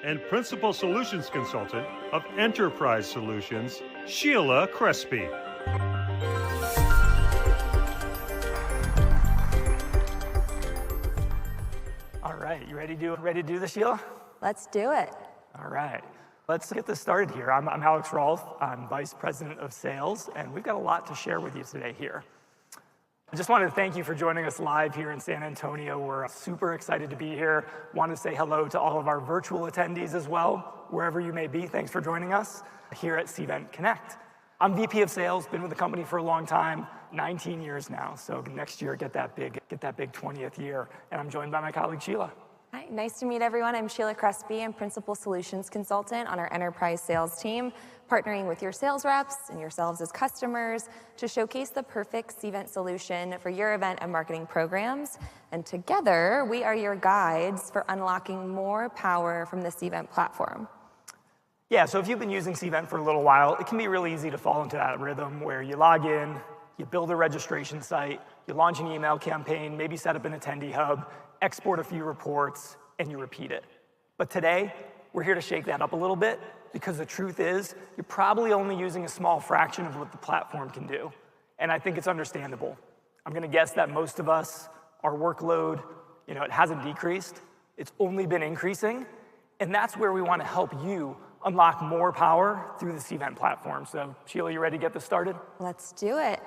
and Principal Solutions Consultant of Enterprise Solutions, Sheila Crespi. All right, you ready to do this, Sheila? Let's do it. All right, let's get this started here. I'm Alex Rolfe. I'm Vice President of Sales, and we've got a lot to share with you today here. I just wanted to thank you for joining us live here in San Antonio. We're super excited to be here. Want to say hello to all of our virtual attendees as well, wherever you may be. Thanks for joining us here at Cvent CONNECT. I'm VP of Sales, been with the company for a long time, 19 years now. So next year, get that big 20th year. And I'm joined by my colleague, Sheila. Hi, nice to meet everyone. I'm Sheila Crespi. I'm Principal Solutions Consultant on our Enterprise Sales team, partnering with your sales reps and yourselves as customers to showcase the perfect Cvent solution for your event and marketing programs. And together, we are your guides for unlocking more power from the Cvent platform. Yeah, so if you've been using Cvent for a little while, it can be really easy to fall into that rhythm where you log in, you build a registration site, you launch an email campaign, maybe set up an attendee hub, export a few reports, and you repeat it. But today, we're here to shake that up a little bit because the truth is, you're probably only using a small fraction of what the platform can do. And I think it's understandable. I'm gonna guess that most of us, our workload, it hasn't decreased, it's only been increasing. And that's where we wanna help you unlock more power through the Cvent platform. So Sheila, you ready to get this started? Let's do it.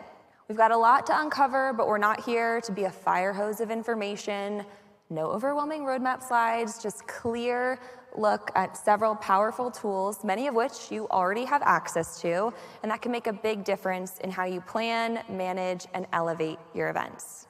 We've got a lot to uncover, but we're not here to be a fire hose of information. No overwhelming roadmap slides, just clear look at several powerful tools, many of which you already have access to, and that can make a big difference in how you plan, manage, and elevate your events.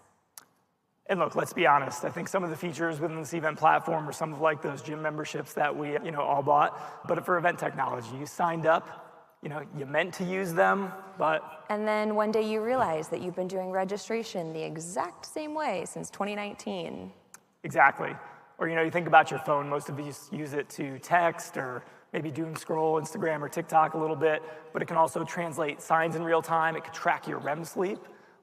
And look, let's be honest. I think some of the features within the Cvent platform are some of like those gym memberships that we all bought. But for event technology, you signed up, you meant to use them, but... And then one day you realize that you've been doing registration the exact same way since 2019. Exactly. Or you think about your phone, most of you use it to text or maybe doom scroll Instagram or TikTok a little bit, but it can also translate signs in real time, it can track your REM sleep,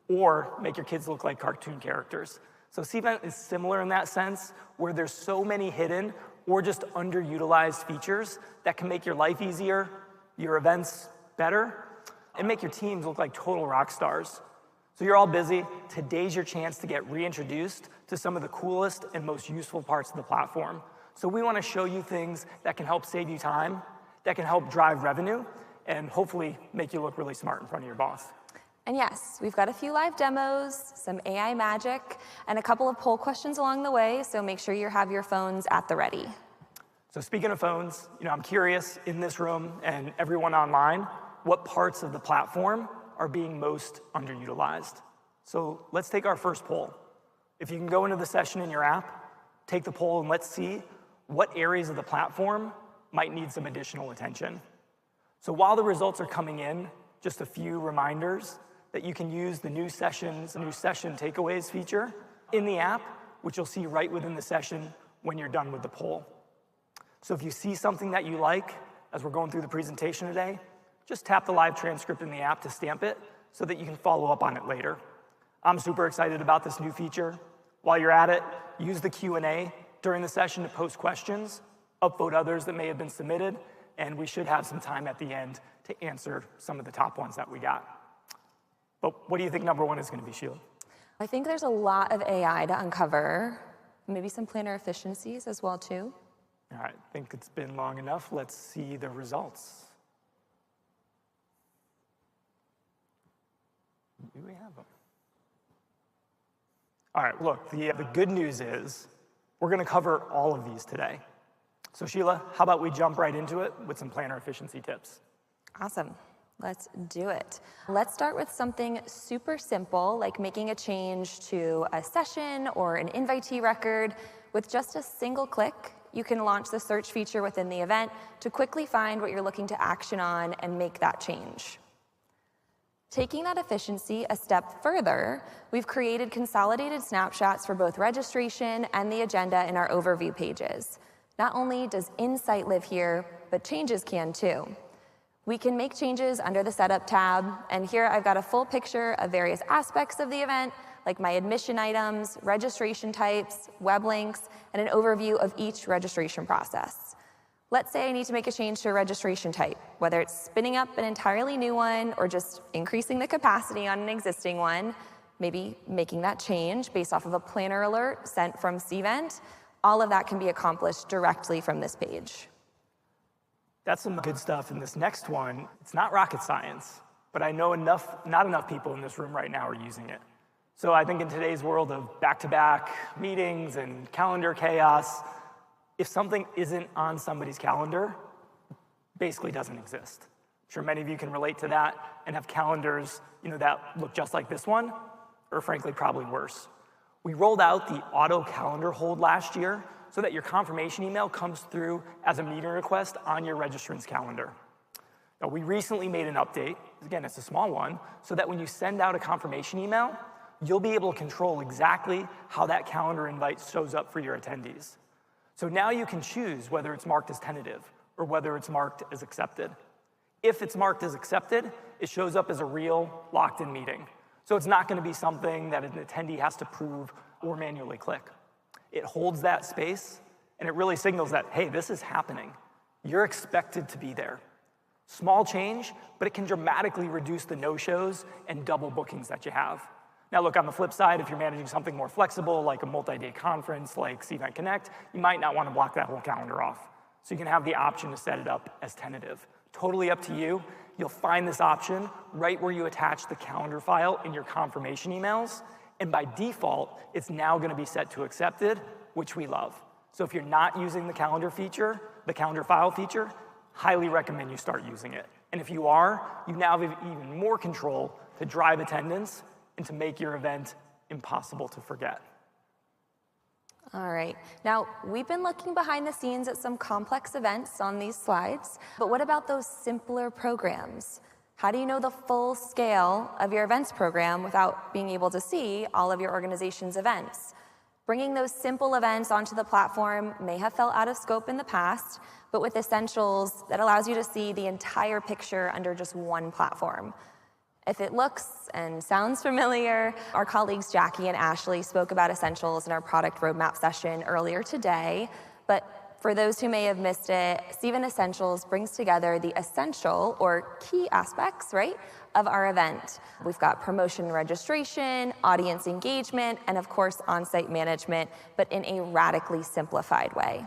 or make your kids look like cartoon characters. So Cvent is similar in that sense, where there's so many hidden or just underutilized features that can make your life easier, your events better, and make your teams look like total rock stars. So you're all busy. Today's your chance to get reintroduced to some of the coolest and most useful parts of the platform. So we want to show you things that can help save you time, that can help drive revenue, and hopefully make you look really smart in front of your boss. And yes, we've got a few live demos, some AI magic, and a couple of poll questions along the way, so make sure you have your phones at the ready. So speaking of phones, I'm curious in this room and everyone online, what parts of the platform are being most underutilized. So let's take our first poll. If you can go into the session in your app, take the poll and let's see what areas of the platform might need some additional attention. So while the results are coming in, just a few reminders that you can use the new session takeaways feature in the app, which you'll see right within the session when you're done with the poll. So if you see something that you like as we're going through the presentation today, just tap the live transcript in the app to stamp it so that you can follow up on it later. I'm super excited about this new feature. While you're at it, use the Q&A during the session to post questions, upvote others that may have been submitted, and we should have some time at the end to answer some of the top ones that we got. But what do you think number one is going to be, Sheila? I think there's a lot of AI to uncover, maybe some planner efficiencies as well, too. All right, I think it's been long enough. Let's see the results. Do we have them? All right, look, the good news is we're going to cover all of these today. So Sheila, how about we jump right into it with some planner efficiency tips? Awesome. Let's do it. Let's start with something super simple, like making a change to a session or an invitee record. With just a single click, you can launch the search feature within the event to quickly find what you're looking to action on and make that change. Taking that efficiency a step further, we've created consolidated snapshots for both registration and the agenda in our overview pages. Not only does insight live here, but changes can too. We can make changes under the Setup tab, and here I've got a full picture of various aspects of the event, like my admission items, registration types, web links, and an overview of each registration process. Let's say I need to make a change to a registration type, whether it's spinning up an entirely new one or just increasing the capacity on an existing one, maybe making that change based off of a planner alert sent from Cvent. All of that can be accomplished directly from this page. That's some good stuff. And this next one, it's not rocket science, but I know not enough people in this room right now are using it. So I think in today's world of back-to-back meetings and calendar chaos, if something isn't on somebody's calendar, basically doesn't exist. I'm sure many of you can relate to that and have calendars, that look just like this one, or frankly, probably worse. We rolled out the auto calendar hold last year so that your confirmation email comes through as a meeting request on your registrant's calendar. Now, we recently made an update, again, it's a small one, so that when you send out a confirmation email, you'll be able to control exactly how that calendar invite shows up for your attendees. So now you can choose whether it's marked as tentative or whether it's marked as accepted. If it's marked as accepted, it shows up as a real locked-in meeting. So it's not going to be something that an attendee has to prove or manually click. It holds that space, and it really signals that, hey, this is happening. You're expected to be there. Small change, but it can dramatically reduce the no-shows and double bookings that you have. Now look, on the flip side, if you're managing something more flexible, like a multi-day conference like Cvent CONNECT, you might not want to block that whole calendar off. So you can have the option to set it up as tentative. Totally up to you. You'll find this option right where you attach the calendar file in your confirmation emails. And by default, it's now going to be set to accepted, which we love. So if you're not using the calendar feature, the calendar file feature, highly recommend you start using it. And if you are, you now have even more control to drive attendance and to make your event impossible to forget. All right. Now, we've been looking behind the scenes at some complex events on these slides, but what about those simpler programs? How do you know the full scale of your events program without being able to see all of your organization's events? Bringing those simple events onto the platform may have felt out of scope in the past, but with Essentials, that allows you to see the entire picture under just one platform. If it looks and sounds familiar, our colleagues Jackie and Ashley spoke about Essentials in our product roadmap session earlier today, but for those who may have missed it, Cvent Essentials brings together the essential or key aspects, right, of our event. We've got promotion registration, audience engagement, and of course, on-site management, but in a radically simplified way,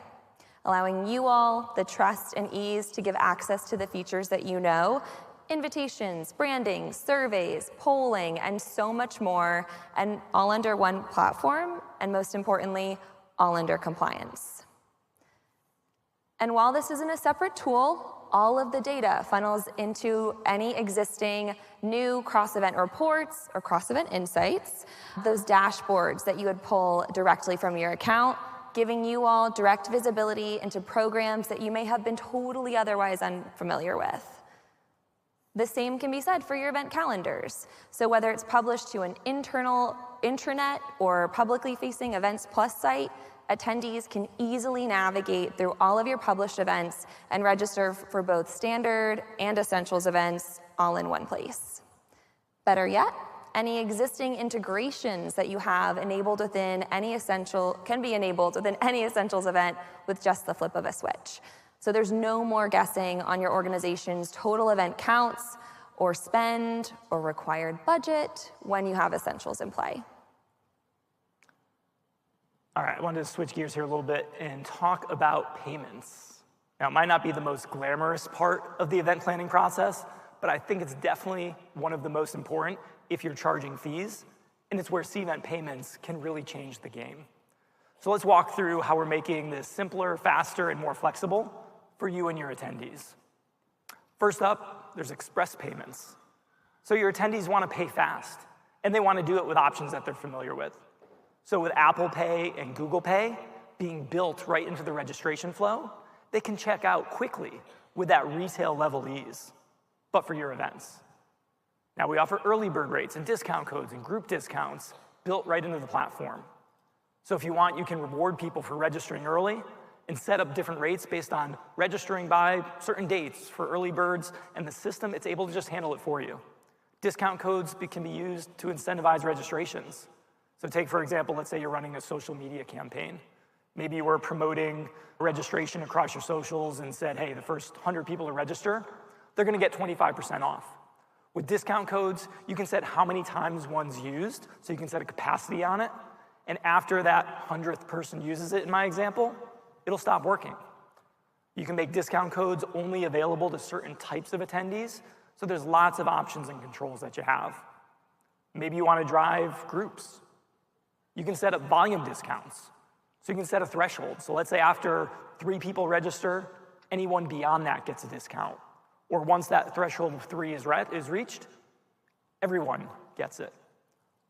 allowing you all the trust and ease to give access to the features that you know, invitations, branding, surveys, polling, and so much more, and all under one platform, and most importantly, all under compliance. And while this isn't a separate tool, all of the data funnels into any existing new cross-event reports or cross-event insights, those dashboards that you would pull directly from your account, giving you all direct visibility into programs that you may have been totally otherwise unfamiliar with. The same can be said for your event calendars. So whether it's published to an internal intranet or publicly facing Events Plus site, attendees can easily navigate through all of your published events and register for both standard and essentials events all in one place. Better yet, any existing integrations that you have enabled within any essential can be enabled within any essentials event with just the flip of a switch. So there's no more guessing on your organization's total event counts or spend or required budget when you have essentials in play. All right, I wanted to switch gears here a little bit and talk about payments. Now, it might not be the most glamorous part of the event planning process, but I think it's definitely one of the most important if you're charging fees, and it's where Cvent payments can really change the game. So let's walk through how we're making this simpler, faster, and more flexible for you and your attendees. First up, there's express payments. So your attendees want to pay fast, and they want to do it with options that they're familiar with. So with Apple Pay and Google Pay being built right into the registration flow, they can check out quickly with that retail level ease, but for your events. Now we offer early bird rates and discount codes and group discounts built right into the platform. So if you want, you can reward people for registering early and set up different rates based on registering by certain dates for early birds, and the system, it's able to just handle it for you. Discount codes can be used to incentivize registrations. So take, for example, let's say you're running a social media campaign. Maybe you were promoting registration across your socials and said, hey, the first 100 people to register, they're gonna get 25% off. With discount codes, you can set how many times one's used, so you can set a capacity on it, and after that 100th person uses it, in my example, it'll stop working. You can make discount codes only available to certain types of attendees, so there's lots of options and controls that you have. Maybe you want to drive groups. You can set up volume discounts. So you can set a threshold. So let's say after 3 people register, anyone beyond that gets a discount. Or once that threshold of 3 is reached, everyone gets it.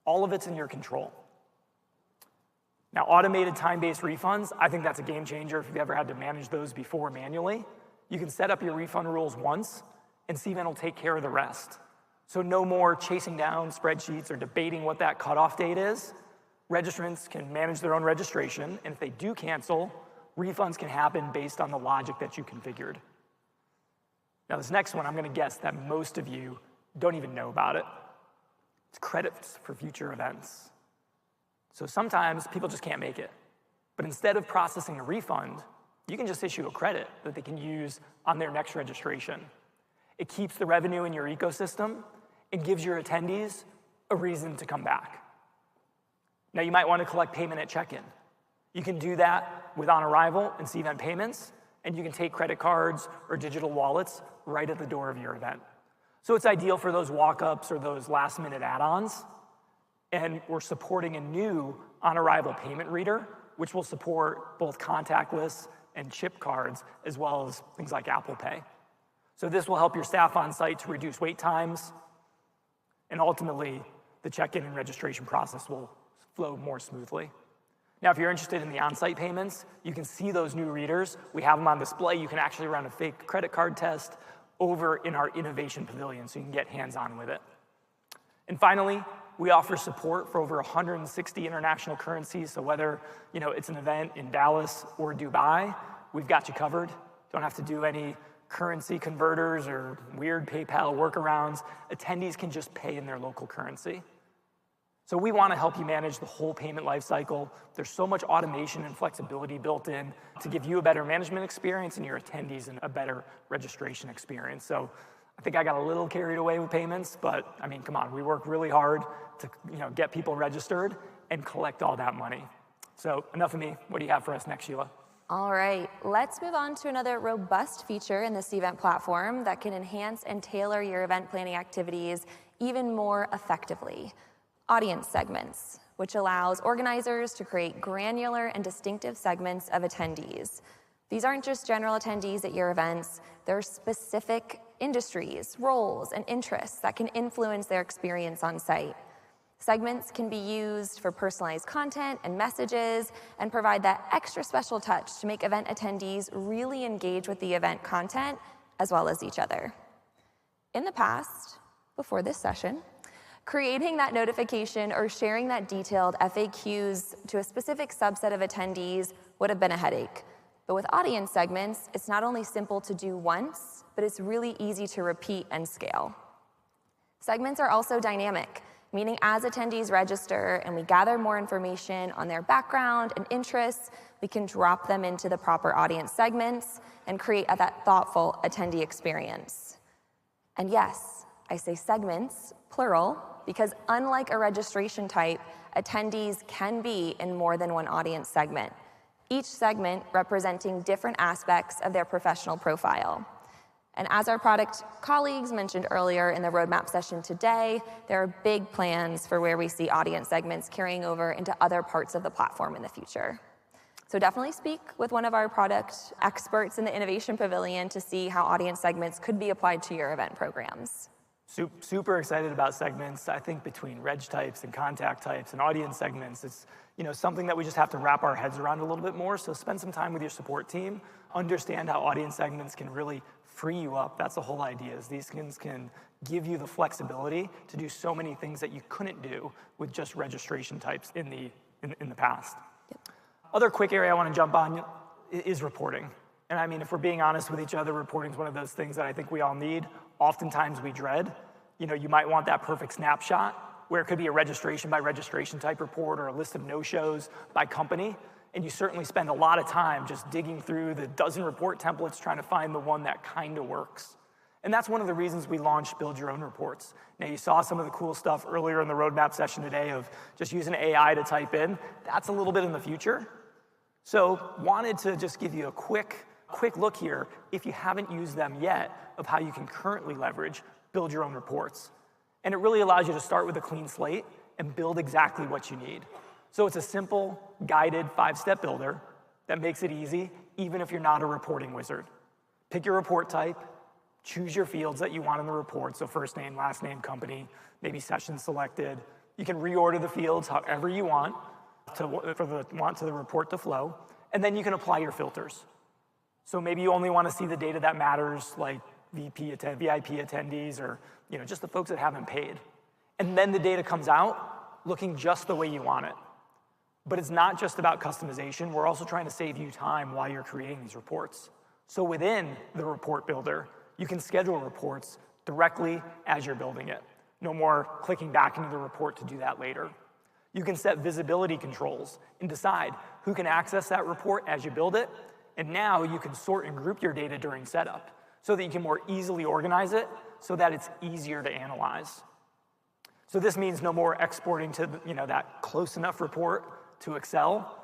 All of it's in your control. Now, automated time-based refunds, I think that's a game changer if you've ever had to manage those before manually. You can set up your refund rules once, and Cvent will take care of the rest. So no more chasing down spreadsheets or debating what that cutoff date is. Registrants can manage their own registration, and if they do cancel, refunds can happen based on the logic that you configured. Now, this next one, I'm gonna guess that most of you don't even know about it. It's credits for future events. So sometimes people just can't make it. But instead of processing a refund, you can just issue a credit that they can use on their next registration. It keeps the revenue in your ecosystem and gives your attendees a reason to come back. Now, you might want to collect payment at check-in. You can do that with On Arrival and Cvent Payments, and you can take credit cards or digital wallets right at the door of your event. So it's ideal for those walk-ups or those last-minute add-ons. And we're supporting a new on-arrival payment reader, which will support both contactless and chip cards, as well as things like Apple Pay. So this will help your staff on site to reduce wait times, and ultimately, the check-in and registration process will flow more smoothly. Now, if you're interested in the on-site payments, you can see those new readers. We have them on display. You can actually run a fake credit card test over in our innovation pavilion, so you can get hands-on with it. And finally, we offer support for over 160 international currencies, so whether it's an event in Dallas or Dubai, we've got you covered. Don't have to do any currency converters or weird PayPal workarounds. Attendees can just pay in their local currency. So we want to help you manage the whole payment lifecycle. There's so much automation and flexibility built in to give you a better management experience and your attendees a better registration experience. So I think I got a little carried away with payments, but I mean, come on, we work really hard to get people registered and collect all that money. So enough of me. What do you have for us next, Sheila? All right, let's move on to another robust feature in the Cvent platform that can enhance and tailor your event planning activities even more effectively. Audience segments, which allows organizers to create granular and distinctive segments of attendees. These aren't just general attendees at your events, they're specific industries, roles, and interests that can influence their experience on site. Segments can be used for personalized content and messages and provide that extra special touch to make event attendees really engage with the event content as well as each other. In the past, before this session, creating that notification or sharing that detailed FAQs to a specific subset of attendees would have been a headache. But with audience segments, it's not only simple to do once, but it's really easy to repeat and scale. Segments are also dynamic, meaning as attendees register and we gather more information on their background and interests, we can drop them into the proper audience segments and create that thoughtful attendee experience. And yes, I say segments, plural, because unlike a registration type, attendees can be in more than one audience segment, each segment representing different aspects of their professional profile. And as our product colleagues mentioned earlier in the roadmap session today, there are big plans for where we see audience segments carrying over into other parts of the platform in the future. So definitely speak with one of our product experts in the Innovation Pavilion to see how audience segments could be applied to your event programs. Super excited about segments. I think between reg types and contact types and audience segments, it's something that we just have to wrap our heads around a little bit more. So spend some time with your support team, understand how audience segments can really free you up. That's the whole idea, is these things can give you the flexibility to do so many things that you couldn't do with just registration types in the past. Yep. Other quick area I want to jump on is reporting. And I mean, if we're being honest with each other, reporting is one of those things that I think we all need. Oftentimes we dread. You might want that perfect snapshot. where it could be a registration by registration type report or a list of no-shows by company. And you certainly spend a lot of time just digging through the dozen report templates trying to find the one that kind of works. And that's one of the reasons we launched Build Your Own Reports. Now, you saw some of the cool stuff earlier in the roadmap session today of just using AI to type in. That's a little bit in the future. So wanted to just give you a quick look here, if you haven't used them yet, of how you can currently leverage Build Your Own Reports. And it really allows you to start with a clean slate and build exactly what you need. So it's a simple, guided 5-step builder that makes it easy, even if you're not a reporting wizard. Pick your report type, choose your fields that you want in the report, so first name, last name, company, maybe session selected. You can reorder the fields however you want to the report to flow, and then you can apply your filters. So maybe you only want to see the data that matters, like VIP attendees or just the folks that haven't paid. And then the data comes out looking just the way you want it. But it's not just about customization. We're also trying to save you time while you're creating these reports. So within the report builder, you can schedule reports directly as you're building it. No more clicking back into the report to do that later. You can set visibility controls and decide who can access that report as you build it. And now you can sort and group your data during setup so that you can more easily organize it so that it's easier to analyze. So this means no more exporting to that close enough report to Excel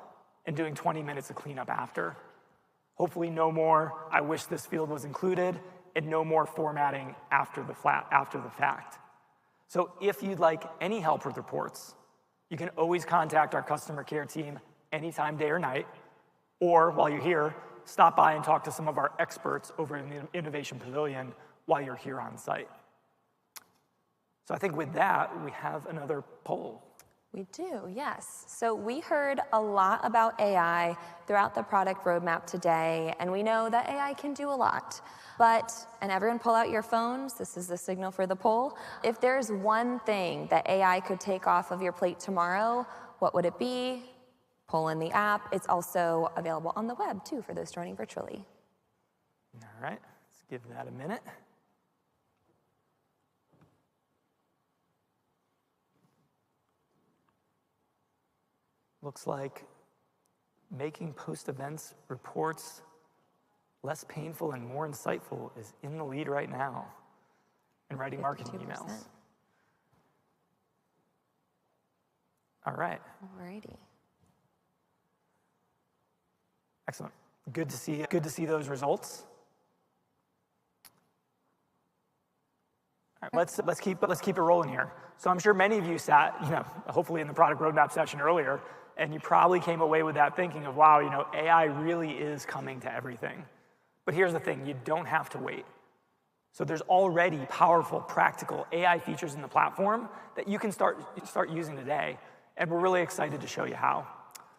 and doing 20 minutes of cleanup after. Hopefully no more, I wish this field was included, and no more formatting after the fact. So if you'd like any help with reports, you can always contact our customer care team anytime, day or night, or while you're here, stop by and talk to some of our experts over in the Innovation Pavilion while you're here on site. So I think with that, we have another poll. We do, yes. So we heard a lot about AI throughout the product roadmap today, and we know that AI can do a lot. And everyone pull out your phones, this is the signal for the poll. If there's one thing that AI could take off of your plate tomorrow, what would it be? Poll in the app. It's also available on the web, too, for those joining virtually. All right, let's give that a minute. Looks like making post-events reports less painful and more insightful is in the lead right now, and writing marketing 52%. emails. All right. Alrighty. Excellent. Good to see those results. All right, let's keep it rolling here. So I'm sure many of you sat, hopefully in the product roadmap session earlier, and you probably came away with that thinking of, wow, AI really is coming to everything. But here's the thing, you don't have to wait. So there's already powerful, practical AI features in the platform that you can start using today, and we're really excited to show you how.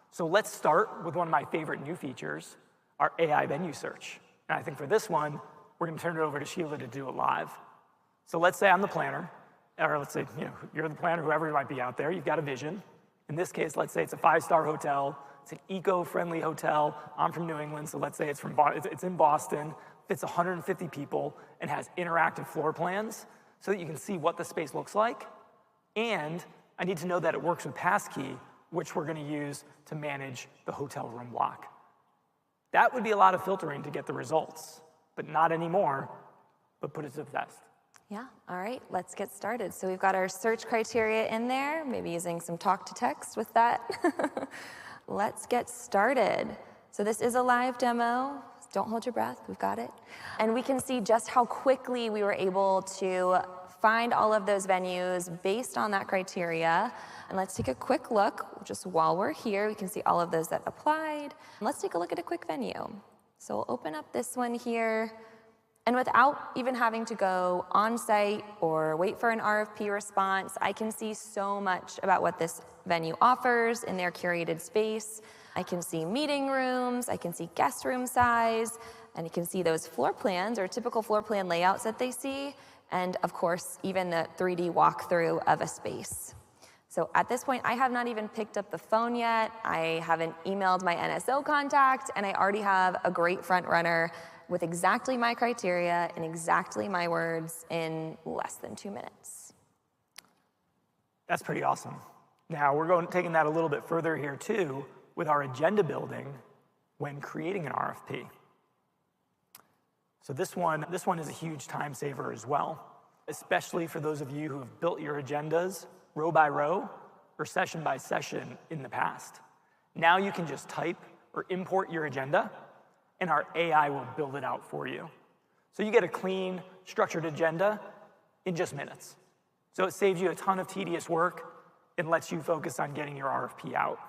So let's start with one of my favorite new features, our AI venue search. And I think for this one, we're going to turn it over to Sheila to do it live. So let's say I'm the planner, or let's say you're the planner, whoever might be out there, you've got a vision. In this case, let's say it's a 5-star hotel, it's an eco-friendly hotel. I'm from New England, so let's say it's in Boston, fits 150 people, and has interactive floor plans so that you can see what the space looks like. And I need to know that it works with Passkey, which we're going to use to manage the hotel room block. That would be a lot of filtering to get the results, but not anymore, but put it to the test. Yeah, all right, let's get started. So we've got our search criteria in there, maybe using some talk to text with that. Let's get started. So this is a live demo. Don't hold your breath, we've got it. And we can see just how quickly we were able to find all of those venues based on that criteria. And let's take a quick look, just while we're here, we can see all of those that applied. And let's take a look at a quick venue. So we'll open up this one here. And without even having to go on site or wait for an RFP response, I can see so much about what this venue offers in their curated space. I can see meeting rooms, I can see guest room size, and you can see those floor plans or typical floor plan layouts that they see, and of course, even the 3D walkthrough of a space. So at this point, I have not even picked up the phone yet, I haven't emailed my NSO contact, and I already have a great front runner with exactly my criteria and exactly my words in less than 2 minutes. That's pretty awesome. Now, we're taking that a little bit further here too with our agenda building when creating an RFP. So this one is a huge time saver as well, especially for those of you who have built your agendas row by row or session by session in the past. Now you can just type or import your agenda, and our AI will build it out for you. So you get a clean, structured agenda in just minutes. So it saves you a ton of tedious work and lets you focus on getting your RFP out.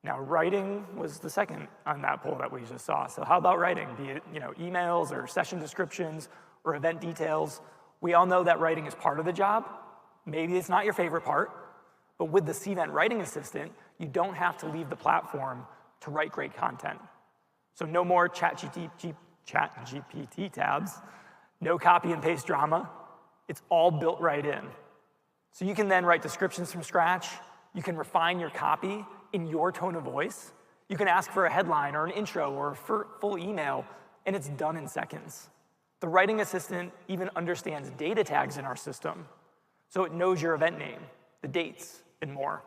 Now, writing was the second on that poll that we just saw. So how about writing? Be it, emails or session descriptions or event details. We all know that writing is part of the job. Maybe it's not your favorite part, but with the Cvent Writing Assistant, you don't have to leave the platform to write great content. So no more ChatGPT tabs, no copy and paste drama. It's all built right in. So you can then write descriptions from scratch. You can refine your copy in your tone of voice. You can ask for a headline or an intro or a full email, and it's done in seconds. The Writing Assistant even understands data tags in our system, so it knows your event name, the dates, and more.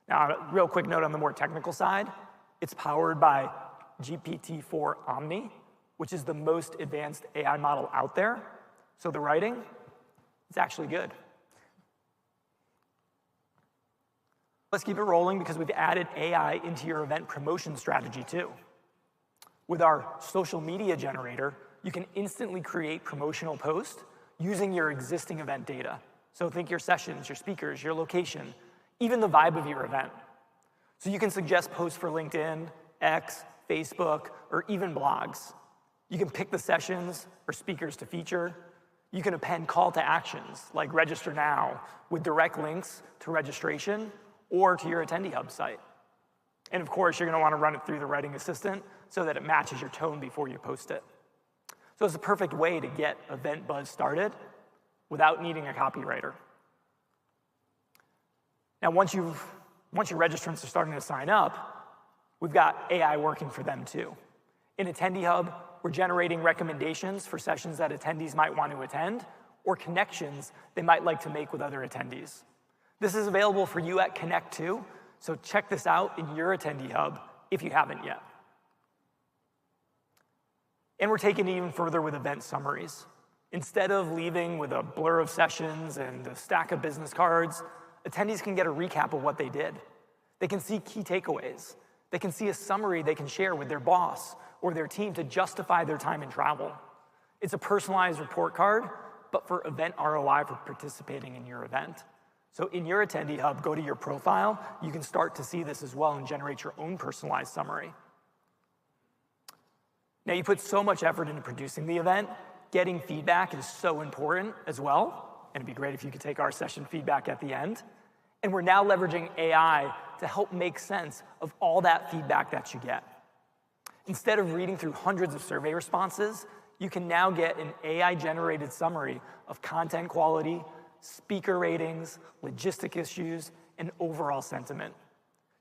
Now, a real quick note on the more technical side, it's powered by GPT-4 Omni, which is the most advanced AI model out there. So the writing is actually good. Let's keep it rolling because we've added AI into your event promotion strategy too. With our social media generator, you can instantly create promotional posts using your existing event data. So think your sessions, your speakers, your location, even the vibe of your event. So you can suggest posts for LinkedIn, X, Facebook, or even blogs. You can pick the sessions or speakers to feature. You can append call to actions like register now with direct links to registration or to your Attendee Hub site. And of course, you're gonna wanna run it through the Writing Assistant so that it matches your tone before you post it. So it's a perfect way to get event buzz started without needing a copywriter. Now, once your registrants are starting to sign up, we've got AI working for them too. In Attendee Hub, we're generating recommendations for sessions that attendees might want to attend or connections they might like to make with other attendees. This is available for you at Connect too, so check this out in your Attendee Hub if you haven't yet. And we're taking it even further with event summaries. Instead of leaving with a blur of sessions and a stack of business cards, attendees can get a recap of what they did. They can see key takeaways. They can see a summary they can share with their boss or their team to justify their time in travel. It's a personalized report card, but for event ROI for participating in your event. So in your Attendee Hub, go to your profile. You can start to see this as well and generate your own personalized summary. Now, you put so much effort into producing the event. Getting feedback is so important as well. And it'd be great if you could take our session feedback at the end. And we're now leveraging AI to help make sense of all that feedback that you get. Instead of reading through hundreds of survey responses, you can now get an AI-generated summary of content quality, speaker ratings, logistic issues, and overall sentiment.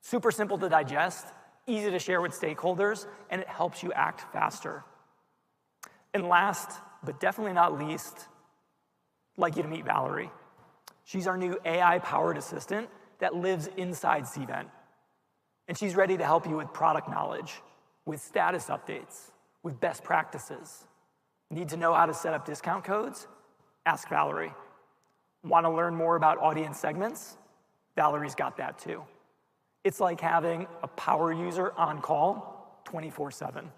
Super simple to digest, easy to share with stakeholders, and it helps you act faster. And last, but definitely not least, I'd like you to meet Valerie. She's our new AI-powered assistant that lives inside Cvent. And she's ready to help you with product knowledge, with status updates, with best practices. Need to know how to set up discount codes? Ask Valerie. Want to learn more about audience segments? Valerie's got that too. It's like having a power user on call 24/7.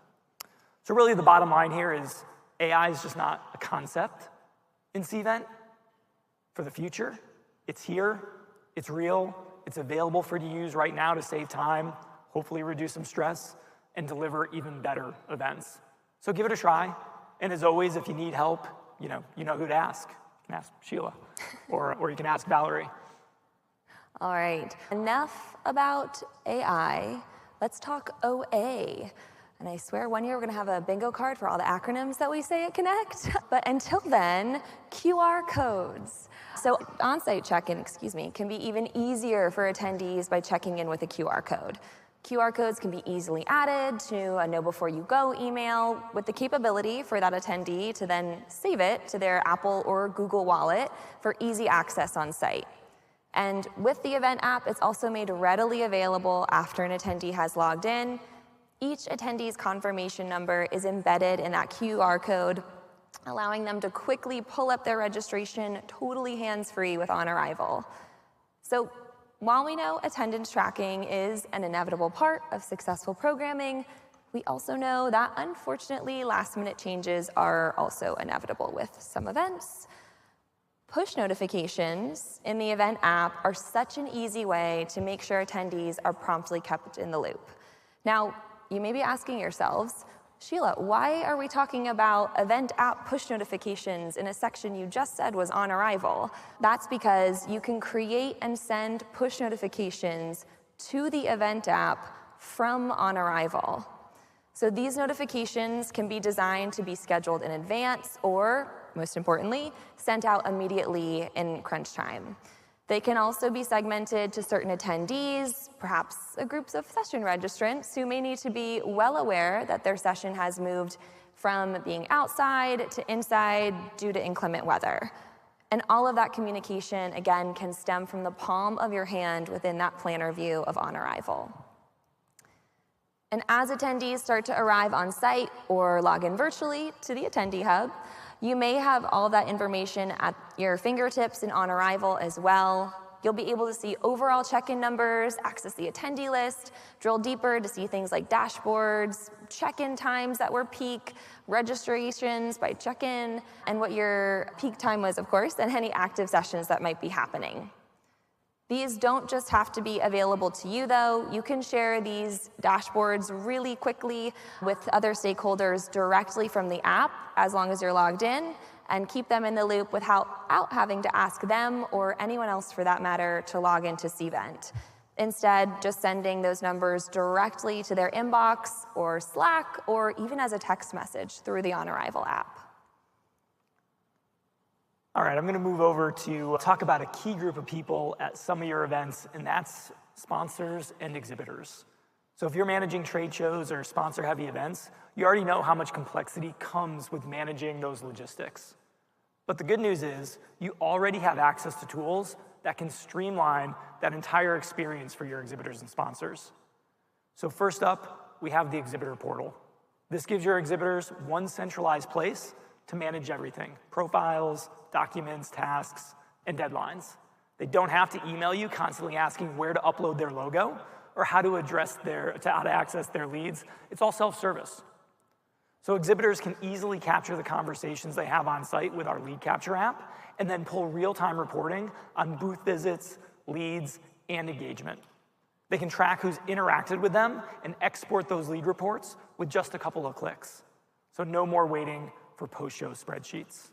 So really the bottom line here is AI is just not a concept in Cvent for the future. It's here, it's real, it's available for you to use right now to save time, hopefully reduce some stress, and deliver even better events. So give it a try. And as always, if you need help, you know who to ask. You can ask Sheila, or you can ask Valerie. All right, enough about AI. Let's talk OA. And I swear one year we're gonna have a bingo card for all the acronyms that we say at Connect. But until then, QR codes. So onsite check-in, can be even easier for attendees by checking in with a QR code. QR codes can be easily added to a know before you go email with the capability for that attendee to then save it to their Apple or Google wallet for easy access on site. And with the event app, it's also made readily available after an attendee has logged in. Each attendee's confirmation number is embedded in that QR code, allowing them to quickly pull up their registration totally hands-free with OnArrival. So while we know attendance tracking is an inevitable part of successful programming, we also know that unfortunately last-minute changes are also inevitable with some events. Push notifications in the event app are such an easy way to make sure attendees are promptly kept in the loop. Now, you may be asking yourselves, Sheila, why are we talking about event app push notifications in a section you just said was OnArrival? That's because you can create and send push notifications to the event app from OnArrival. So these notifications can be designed to be scheduled in advance or, most importantly, sent out immediately in crunch time. They can also be segmented to certain attendees, perhaps groups of session registrants who may need to be well aware that their session has moved from being outside to inside due to inclement weather. And all of that communication, again, can stem from the palm of your hand within that planner view of OnArrival. And as attendees start to arrive on site or log in virtually to the attendee hub, you may have all of that information at your fingertips in OnArrival as well. You'll be able to see overall check-in numbers, access the attendee list, drill deeper to see things like dashboards, check-in times that were peak, registrations by check-in, and what your peak time was, of course, and any active sessions that might be happening. These don't just have to be available to you, though. You can share these dashboards really quickly with other stakeholders directly from the app, as long as you're logged in, and keep them in the loop without having to ask them or anyone else, for that matter, to log into Cvent. Instead, just sending those numbers directly to their inbox or Slack or even as a text message through the OnArrival app. All right, I'm going to move over to talk about a key group of people at some of your events, and that's sponsors and exhibitors. So if you're managing trade shows or sponsor-heavy events, you already know how much complexity comes with managing those logistics. But the good news is you already have access to tools that can streamline that entire experience for your exhibitors and sponsors. So first up, we have the exhibitor portal. This gives your exhibitors one centralized place to manage everything: profiles, documents, tasks, and deadlines. They don't have to email you constantly asking where to upload their logo or how to access their leads. It's all self-service. So exhibitors can easily capture the conversations they have on site with our lead capture app and then pull real-time reporting on booth visits, leads, and engagement. They can track who's interacted with them and export those lead reports with just a couple of clicks. So no more waiting for post-show spreadsheets.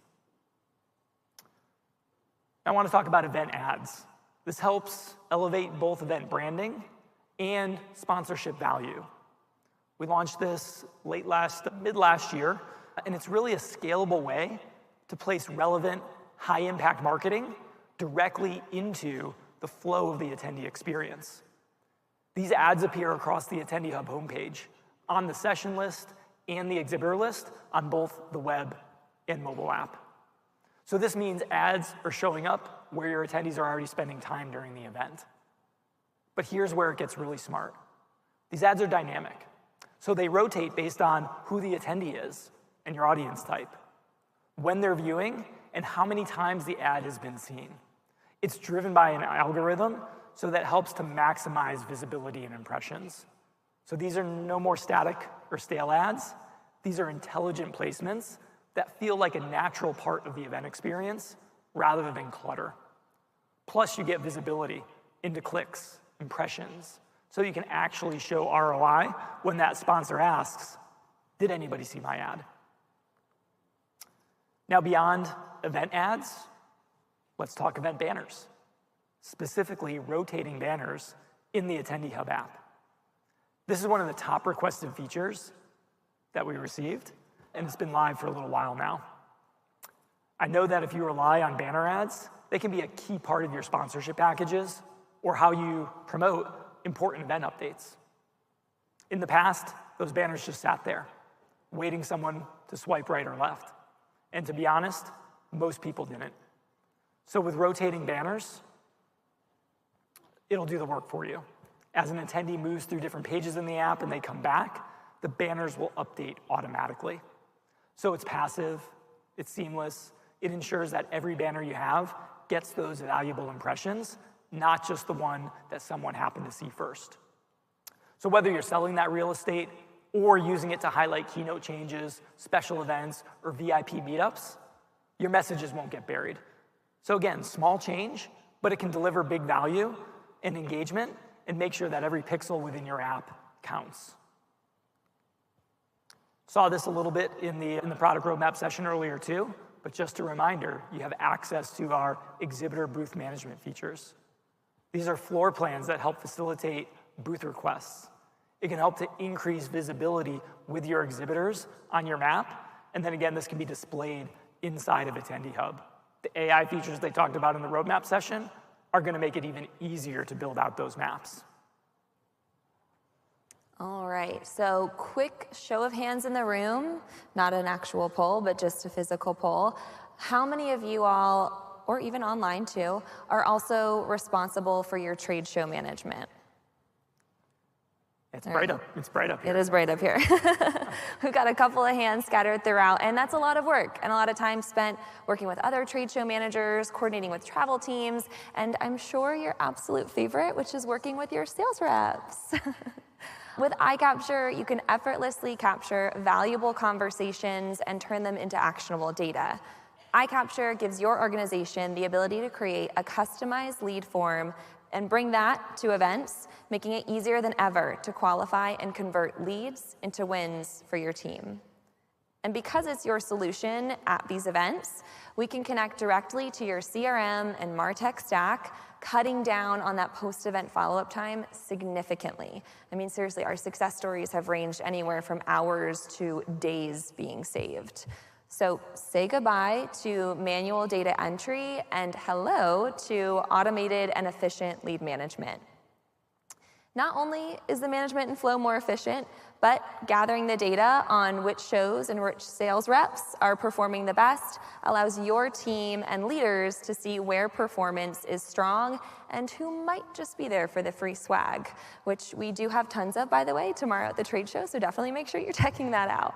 I want to talk about event ads. This helps elevate both event branding and sponsorship value. We launched this mid last year, and it's really a scalable way to place relevant, high-impact marketing directly into the flow of the attendee experience. These ads appear across the Attendee Hub homepage, on the session list and the exhibitor list on both the web and mobile app. So this means ads are showing up where your attendees are already spending time during the event. But here's where it gets really smart. These ads are dynamic, so they rotate based on who the attendee is and your audience type, when they're viewing, and how many times the ad has been seen. It's driven by an algorithm, so that helps to maximize visibility and impressions. So these are no more static or stale ads. These are intelligent placements that feel like a natural part of the event experience rather than clutter. Plus, you get visibility into clicks, impressions, so you can actually show ROI when that sponsor asks, did anybody see my ad? Now, beyond event ads, let's talk event banners, specifically rotating banners in the Attendee Hub app. This is one of the top requested features that we received, and it's been live for a little while now. I know that if you rely on banner ads, they can be a key part of your sponsorship packages or how you promote important event updates. In the past, those banners just sat there, waiting someone to swipe right or left. And to be honest, most people didn't. So with rotating banners, it'll do the work for you. As an attendee moves through different pages in the app and they come back, the banners will update automatically. So it's passive, it's seamless, it ensures that every banner you have gets those valuable impressions, not just the one that someone happened to see first. So whether you're selling that real estate or using it to highlight keynote changes, special events, or VIP meetups, your messages won't get buried. So again, small change, but it can deliver big value and engagement and make sure that every pixel within your app counts. Saw this a little bit in the product roadmap session earlier too, but just a reminder, you have access to our exhibitor booth management features. These are floor plans that help facilitate booth requests. It can help to increase visibility with your exhibitors on your map, and then again, this can be displayed inside of Attendee Hub. The AI features they talked about in the roadmap session are going to make it even easier to build out those maps. All right, so quick show of hands in the room, not an actual poll, but just a physical poll. How many of you all, or even online too, are also responsible for your trade show management? It's bright up here. It is bright up here. We've got a couple of hands scattered throughout, and that's a lot of work and a lot of time spent working with other trade show managers, coordinating with travel teams, and I'm sure your absolute favorite, which is working with your sales reps. With iCapture, you can effortlessly capture valuable conversations and turn them into actionable data. iCapture gives your organization the ability to create a customized lead form and bring that to events, making it easier than ever to qualify and convert leads into wins for your team. And because it's your solution at these events, we can connect directly to your CRM and MarTech stack, cutting down on that post-event follow-up time significantly. I mean, seriously, our success stories have ranged anywhere from hours to days being saved. So say goodbye to manual data entry and hello to automated and efficient lead management. Not only is the management in Flow more efficient, but gathering the data on which shows and which sales reps are performing the best allows your team and leaders to see where performance is strong and who might just be there for the free swag, which we do have tons of, by the way, tomorrow at the trade show, so definitely make sure you're checking that out.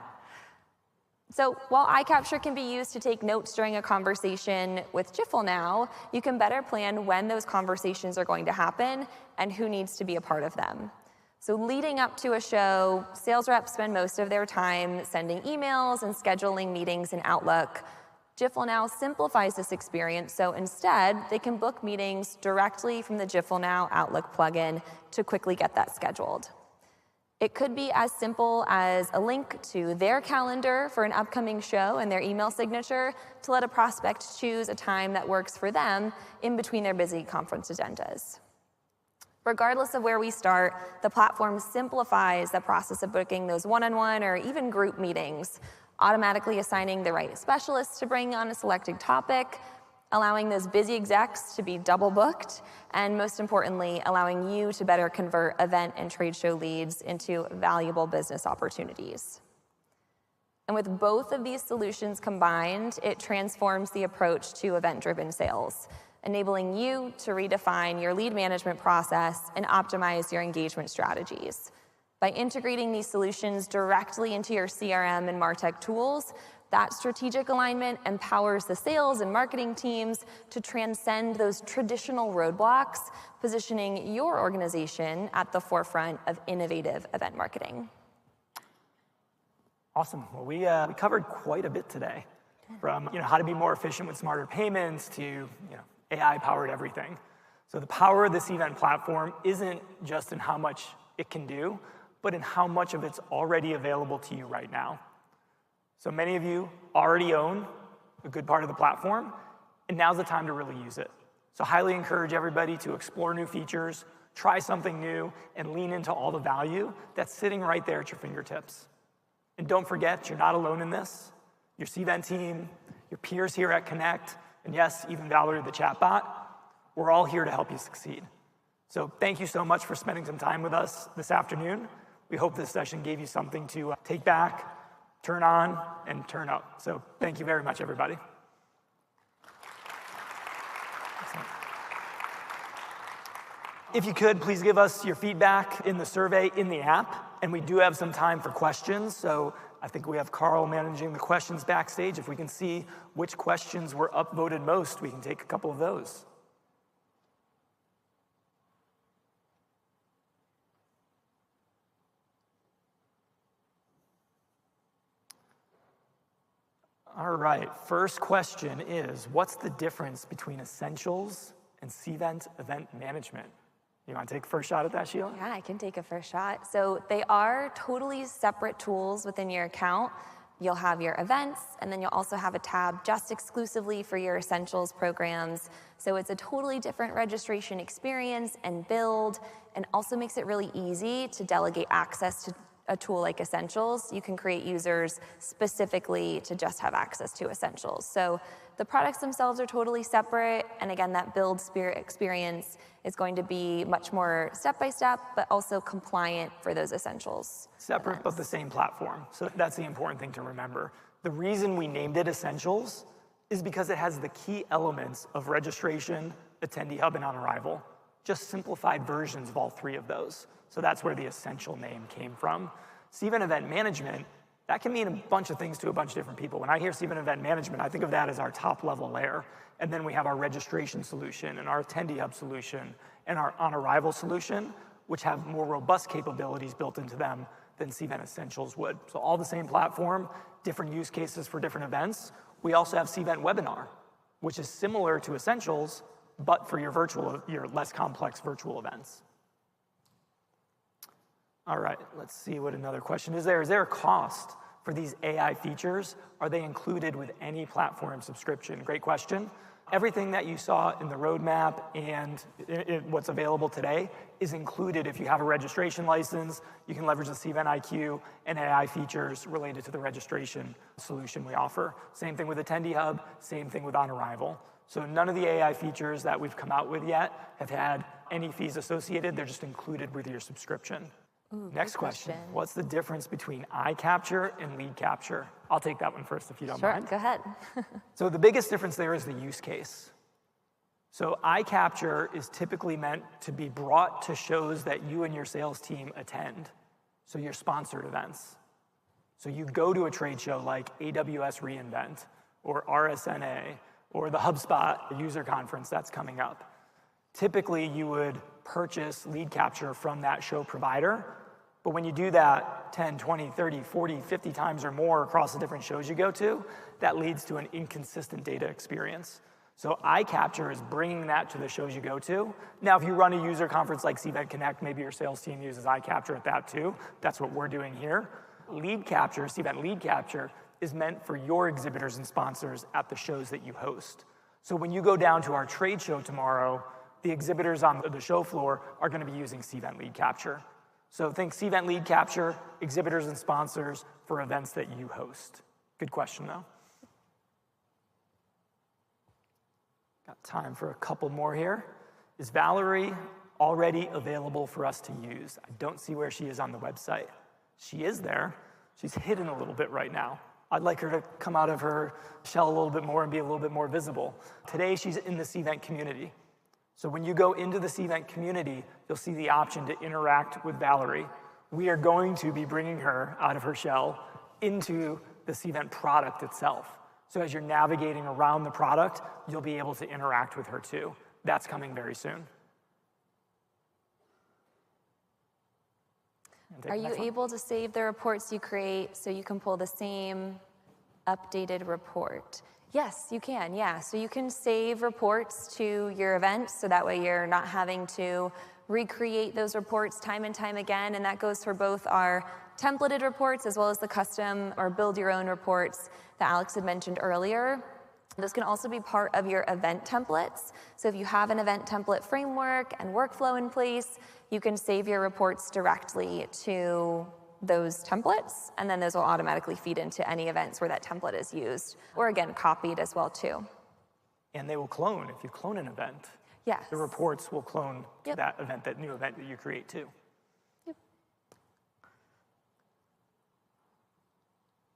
So while iCapture can be used to take notes during a conversation with Jifflenow, you can better plan when those conversations are going to happen and who needs to be a part of them. So leading up to a show, sales reps spend most of their time sending emails and scheduling meetings in Outlook. Jifflenow simplifies this experience, so instead, they can book meetings directly from the Jifflenow Outlook plugin to quickly get that scheduled. It could be as simple as a link to their calendar for an upcoming show and their email signature to let a prospect choose a time that works for them in between their busy conference agendas. Regardless of where we start, the platform simplifies the process of booking those one-on-one or even group meetings, automatically assigning the right specialists to bring on a selected topic, allowing those busy execs to be double booked, and most importantly, allowing you to better convert event and trade show leads into valuable business opportunities. And with both of these solutions combined, it transforms the approach to event-driven sales, enabling you to redefine your lead management process and optimize your engagement strategies. By integrating these solutions directly into your CRM and MarTech tools, that strategic alignment empowers the sales and marketing teams to transcend those traditional roadblocks, positioning your organization at the forefront of innovative event marketing. Awesome. Well, we covered quite a bit today, from how to be more efficient with smarter payments to AI-powered everything. So the power of this event platform isn't just in how much it can do, but in how much of it's already available to you right now. So many of you already own a good part of the platform, and now's the time to really use it. So highly encourage everybody to explore new features, try something new, and lean into all the value that's sitting right there at your fingertips. And don't forget, you're not alone in this. Your Cvent team, your peers here at Connect, and yes, even Valerie, the chatbot, we're all here to help you succeed. So thank you so much for spending some time with us this afternoon. We hope this session gave you something to take back, turn on, and turn up. So thank you very much, everybody. If you could, please give us your feedback in the survey in the app. And we do have some time for questions. So I think we have Carl managing the questions backstage. If we can see which questions were upvoted most, we can take a couple of those. All right, first question is, what's the difference between Essentials and Cvent Event Management? You want to take a first shot at that, Sheila? Yeah, I can take a first shot. So they are totally separate tools within your account. You'll have your events, and then you'll also have a tab just exclusively for your Essentials programs. So it's a totally different registration experience and build, and also makes it really easy to delegate access to a tool like Essentials. You can create users specifically to just have access to Essentials. So the products themselves are totally separate, and again, that build spirit experience is going to be much more step-by-step, but also compliant for those Essentials. Separate, events. but the same platform. So that's the important thing to remember. The reason we named it Essentials is because it has the key elements of registration, Attendee Hub, and On Arrival. Just simplified versions of all three of those. So that's where the Essential name came from. Cvent Event Management, that can mean a bunch of things to a bunch of different people. When I hear Cvent Event Management, I think of that as our top level layer. And then we have our registration solution and our Attendee Hub solution and our On Arrival solution, which have more robust capabilities built into them than Cvent Essentials would. So all the same platform, different use cases for different events. We also have Cvent Webinar, which is similar to Essentials, but for your less complex virtual events. All right, let's see what another question is there. Is there a cost for these AI features? Are they included with any platform subscription? Great question. Everything that you saw in the roadmap and what's available today is included if you have a registration license. You can leverage the Cvent IQ and AI features related to the registration solution we offer. Same thing with Attendee Hub, same thing with On Arrival. So none of the AI features that we've come out with yet have had any fees associated. They're just included with your subscription. Ooh, Next question. What's the difference between iCapture and lead capture? I'll take that one first if you don't mind. Sure, go ahead. So the biggest difference there is the use case. So iCapture is typically meant to be brought to shows that you and your sales team attend. So your sponsored events. So you go to a trade show like AWS reInvent or RSNA or the HubSpot user conference that's coming up. Typically you would purchase lead capture from that show provider. But when you do that 10, 20, 30, 40, 50 times or more across the different shows you go to, that leads to an inconsistent data experience. So iCapture is bringing that to the shows you go to. Now, if you run a user conference like Cvent CONNECT, maybe your sales team uses iCapture at that too. That's what we're doing here. Lead capture, Cvent Lead Capture, is meant for your exhibitors and sponsors at the shows that you host. So when you go down to our trade show tomorrow, the exhibitors on the show floor are going to be using Cvent Lead Capture. So think Cvent Lead Capture, exhibitors and sponsors for events that you host. Good question, though. Got time for a couple more here. Is Valerie already available for us to use? I don't see where she is on the website. She is there. She's hidden a little bit right now. I'd like her to come out of her shell a little bit more and be a little bit more visible. Today, she's in the Cvent community. So when you go into the Cvent community, you'll see the option to interact with Valerie. We are going to be bringing her out of her shell into the Cvent product itself. So as you're navigating around the product, you'll be able to interact with her too. That's coming very soon. Are you able to save the reports you create so you can pull the same updated report? Yes, you can, yeah. So you can save reports to your events, so that way you're not having to recreate those reports time and time again, and that goes for both our templated reports as well as the custom or build your own reports that Alex had mentioned earlier. This can also be part of your event templates. So if you have an event template framework and workflow in place, you can save your reports directly to those templates, and then those will automatically feed into any events where that template is used, or again, copied as well too. And they will clone if you clone an event. Yes. The reports will clone to that event, that new event that you create too. Yep.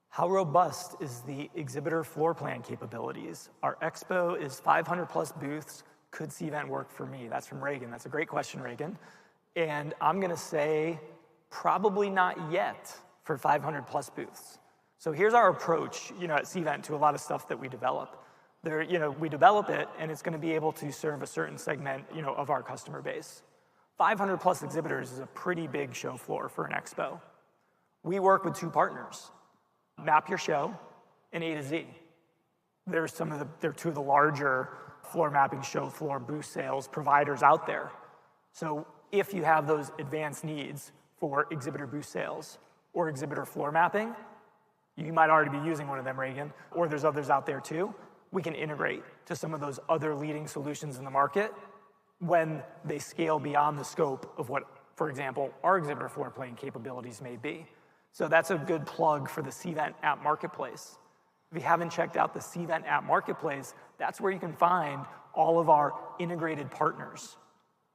How robust is the exhibitor floor plan capabilities? Our expo is 500 plus booths, could Cvent work for me? That's from Reagan. That's a great question, Reagan. And I'm gonna say probably not yet for 500 plus booths. So here's our approach, at Cvent to a lot of stuff that we develop. We develop it and it's gonna be able to serve a certain segment, of our customer base. 500 plus exhibitors is a pretty big show floor for an expo. We work with 2 partners, Map Your Show and A to Z. They're 2 of the larger floor mapping show floor booth sales providers out there. So if you have those advanced needs for exhibitor booth sales or exhibitor floor mapping, you might already be using one of them, Reagan, or there's others out there too. We can integrate to some of those other leading solutions in the market when they scale beyond the scope of what, for example, our exhibitor floor plan capabilities may be. So that's a good plug for the Cvent app marketplace. If you haven't checked out the Cvent app marketplace, that's where you can find all of our integrated partners.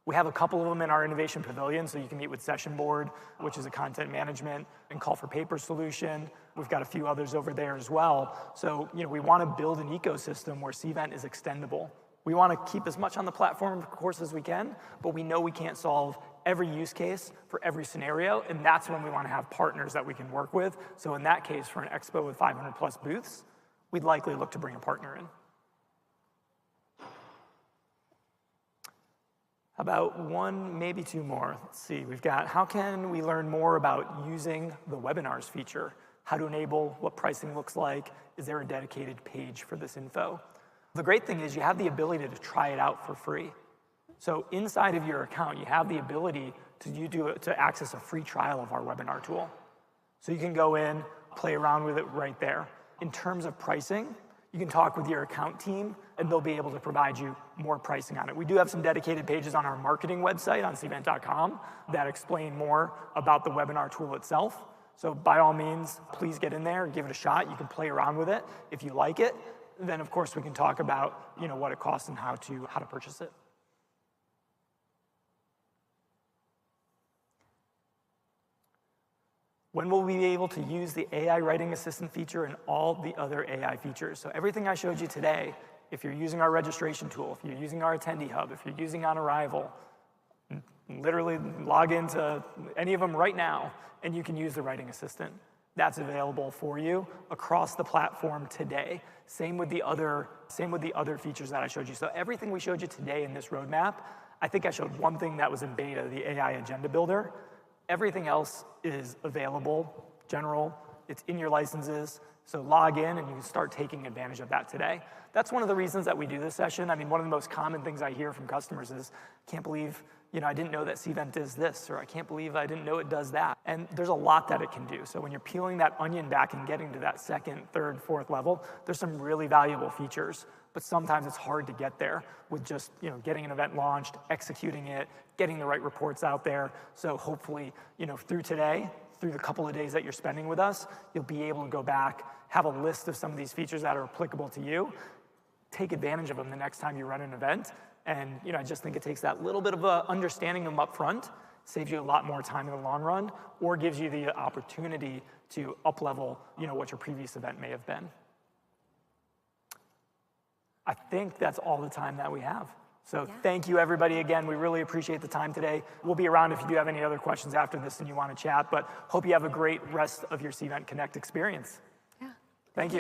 We have a couple of them in our innovation pavilion, so you can meet with Session Board, which is a content management and call for paper solution. We've got a few others over there as well. So, we want to build an ecosystem where Cvent is extendable. We want to keep as much on the platform, of course, as we can, but we know we can't solve every use case for every scenario, and that's when we want to have partners that we can work with. So in that case, for an expo with 500 plus booths, we'd likely look to bring a partner in. How about 1, maybe 2 more? Let's see, we've got, how can we learn more about using the webinars feature? How to enable, what pricing looks like? Is there a dedicated page for this info? The great thing is you have the ability to try it out for free. So inside of your account, you have the ability to access a free trial of our webinar tool. So you can go in, play around with it right there. In terms of pricing, you can talk with your account team and they'll be able to provide you more pricing on it. We do have some dedicated pages on our marketing website on cvent.com that explain more about the webinar tool itself. So by all means, please get in there, give it a shot. You can play around with it. If you like it, then of course we can talk about what it costs and how to purchase it. When will we be able to use the AI writing assistant feature and all the other AI features? So everything I showed you today, if you're using our registration tool, if you're using our attendee hub, if you're using On Arrival, literally log into any of them right now and you can use the writing assistant. That's available for you across the platform today. Same with the other features that I showed you. So everything we showed you today in this roadmap, I think I showed one thing that was in beta, the AI agenda builder. Everything else is available, general, it's in your licenses. So log in and you can start taking advantage of that today. That's one of the reasons that we do this session. I mean, one of the most common things I hear from customers is, can't believe, I didn't know that Cvent does this, or I can't believe I didn't know it does that. And there's a lot that it can do. So when you're peeling that onion back and getting to that 2nd, 3rd, 4th level, there's some really valuable features, but sometimes it's hard to get there with just, getting an event launched, executing it, getting the right reports out there. So hopefully, through today, through the couple of days that you're spending with us, you'll be able to go back, have a list of some of these features that are applicable to you, take advantage of them the next time you run an event. And I just think it takes that little bit of understanding them up front, saves you a lot more time in the long run, or gives you the opportunity to up-level what your previous event may have been. I think that's all the time that we have. So Thank you, everybody. Again, we really appreciate the time today. We'll be around if you do have any other questions after this and you want to chat, but hope you have a great rest of your Cvent Connect experience. Yeah. Thank you.